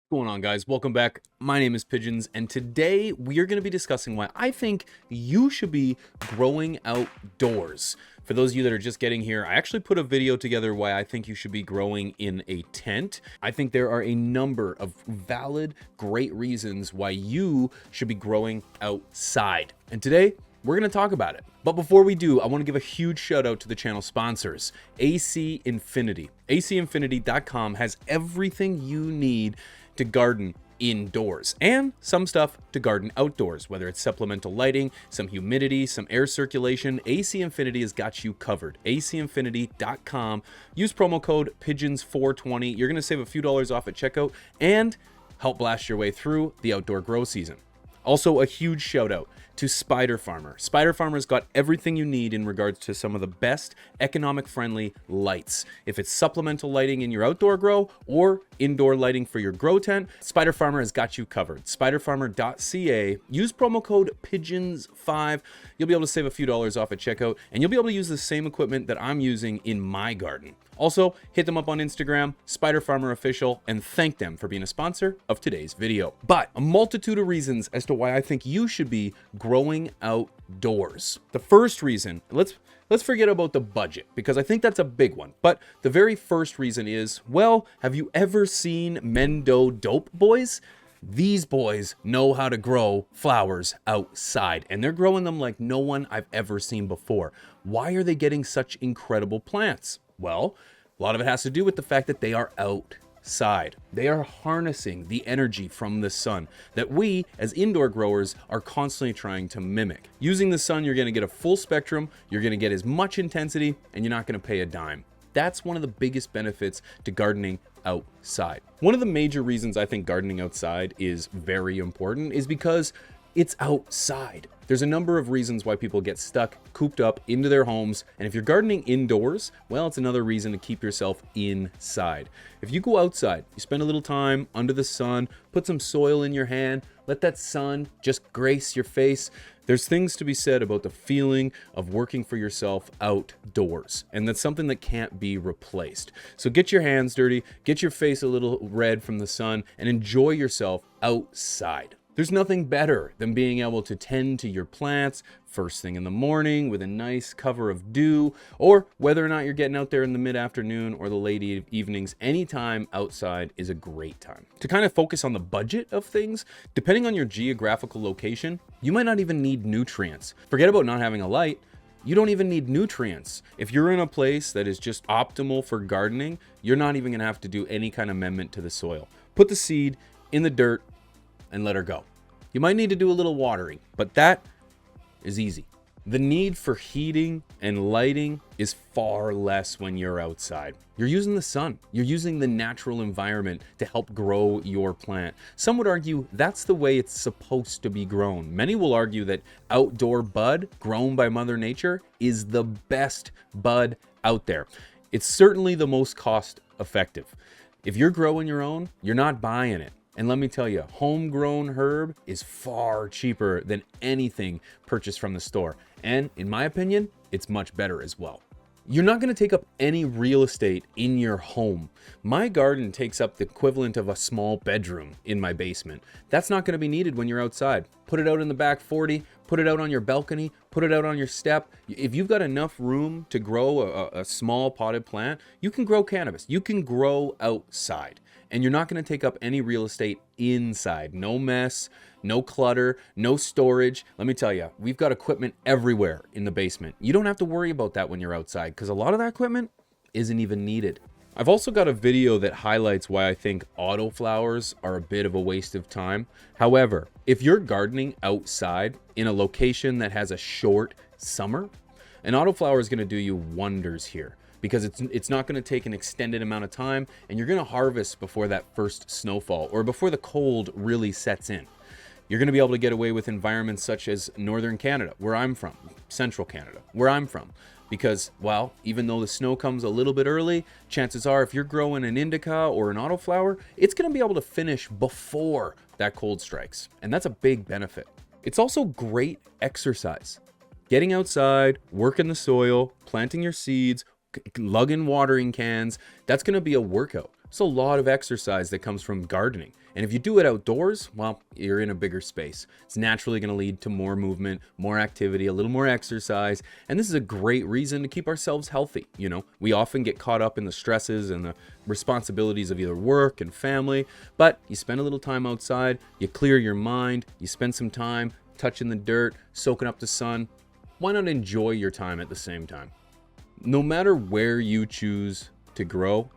What's going on, guys? Welcome back. My name is Pigeons, and today we are going to be discussing why I think you should be growing outdoors. For those of you that are just getting here, I actually put a video together why I think you should be growing in a tent. I think there are a number of valid, great reasons why you should be growing outside. And today, we're going to talk about it. But before we do, I want to give a huge shout out to the channel sponsors, AC Infinity. ACinfinity.com has everything you need to garden indoors and some stuff to garden outdoors, whether it's supplemental lighting, some humidity, some air circulation. AC Infinity has got you covered. ACinfinity.com. Use promo code PIGEONS420. You're going to save a few dollars off at checkout and help blast your way through the outdoor grow season. Also, a huge shout out to Spider Farmer. Spider Farmer's got everything you need in regards to some of the best economic friendly lights. If it's supplemental lighting in your outdoor grow or indoor lighting for your grow tent, Spider Farmer has got you covered. Spiderfarmer.ca. Use promo code PIGEONS5. You'll be able to save a few dollars off at checkout, and you'll be able to use the same equipment that I'm using in my garden. Also, hit them up on Instagram, Spider Farmer Official, and thank them for being a sponsor of today's video. But a multitude of reasons as to why I think you should be growing outdoors. The first reason, let's forget about the budget, because I think that's a big one. But the very first reason is, well, have you ever seen Mendo Dope Boys? These boys know how to grow flowers outside, and they're growing them like no one I've ever seen before. Why are they getting such incredible plants? Well, a lot of it has to do with the fact that they are outside. They are harnessing the energy from the sun that we, as indoor growers, are constantly trying to mimic. Using the sun, you're going to get a full spectrum, you're going to get as much intensity, and you're not going to pay a dime. That's one of the biggest benefits to gardening outside. One of the major reasons I think gardening outside is very important is because it's outside. There's a number of reasons why people get stuck, cooped up into their homes. And if you're gardening indoors, well, it's another reason to keep yourself inside. If you go outside, you spend a little time under the sun, put some soil in your hand, let that sun just grace your face. There's things to be said about the feeling of working for yourself outdoors. And that's something that can't be replaced. So get your hands dirty, get your face a little red from the sun, and enjoy yourself outside. There's nothing better than being able to tend to your plants first thing in the morning with a nice cover of dew, or whether or not you're getting out there in the mid-afternoon or the late evenings, anytime outside is a great time. To kind of focus on the budget of things, depending on your geographical location, you might not even need nutrients. Forget about not having a light. You don't even need nutrients. If you're in a place that is just optimal for gardening, you're not even gonna have to do any kind of amendment to the soil. Put the seed in the dirt and let her go. You might need to do a little watering, but that is easy. The need for heating and lighting is far less when you're outside. You're using the sun. You're using the natural environment to help grow your plant. Some would argue that's the way it's supposed to be grown. Many will argue that outdoor bud grown by Mother Nature is the best bud out there. It's certainly the most cost effective. If you're growing your own, you're not buying it. And let me tell you, homegrown herb is far cheaper than anything purchased from the store. And in my opinion, it's much better as well. You're not going to take up any real estate in your home. My garden takes up the equivalent of a small bedroom in my basement. That's not going to be needed when you're outside. Put it out in the back 40, put it out on your balcony, put it out on your step. If you've got enough room to grow a small potted plant, you can grow cannabis. You can grow outside. And you're not going to take up any real estate inside. No mess, no clutter, no storage. Let me tell you, we've got equipment everywhere in the basement. You don't have to worry about that when you're outside because a lot of that equipment isn't even needed. I've also got a video that highlights why I think autoflowers are a bit of a waste of time. However, if you're gardening outside in a location that has a short summer, an autoflower is going to do you wonders here, because it's not going to take an extended amount of time, and you're going to harvest before that first snowfall or before the cold really sets in. You're going to be able to get away with environments such as northern Canada, where I'm from, central Canada, where I'm from, because, well, even though the snow comes a little bit early, chances are if you're growing an indica or an autoflower, it's going to be able to finish before that cold strikes, and that's a big benefit. It's also great exercise. Getting outside, working the soil, planting your seeds, lugging watering cans, that's going to be a workout. It's a lot of exercise that comes from gardening. And if you do it outdoors, well, you're in a bigger space. It's naturally going to lead to more movement, more activity, a little more exercise. And this is a great reason to keep ourselves healthy. You know, we often get caught up in the stresses and the responsibilities of either work and family, but you spend a little time outside, you clear your mind, you spend some time touching the dirt, soaking up the sun. Why not enjoy your time at the same time? No matter where you choose to grow,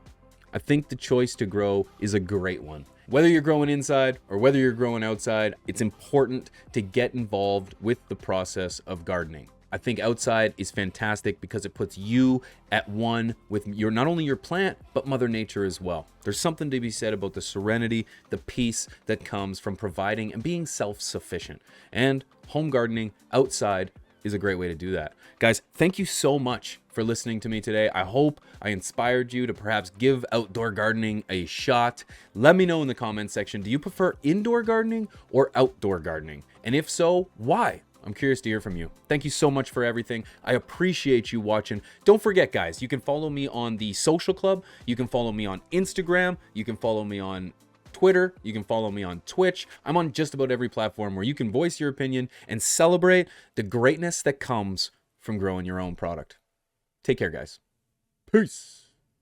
I think the choice to grow is a great one. Whether you're growing inside or whether you're growing outside, it's important to get involved with the process of gardening. I think outside is fantastic because it puts you at one with not only your plant, but Mother Nature as well. There's something to be said about the serenity, the peace that comes from providing and being self-sufficient. And home gardening outside is a great way to do that. Guys, thank you so much for listening to me today. I hope I inspired you to perhaps give outdoor gardening a shot. Let me know in the comments section, do you prefer indoor gardening or outdoor gardening? And if so, why? I'm curious to hear from you. Thank you so much for everything. I appreciate you watching. Don't forget, guys, you can follow me on the social club. You can follow me on Instagram. You can follow me on Twitter. You can follow me on Twitch. I'm on just about every platform where you can voice your opinion and celebrate the greatness that comes from growing your own product. Take care, guys. Peace.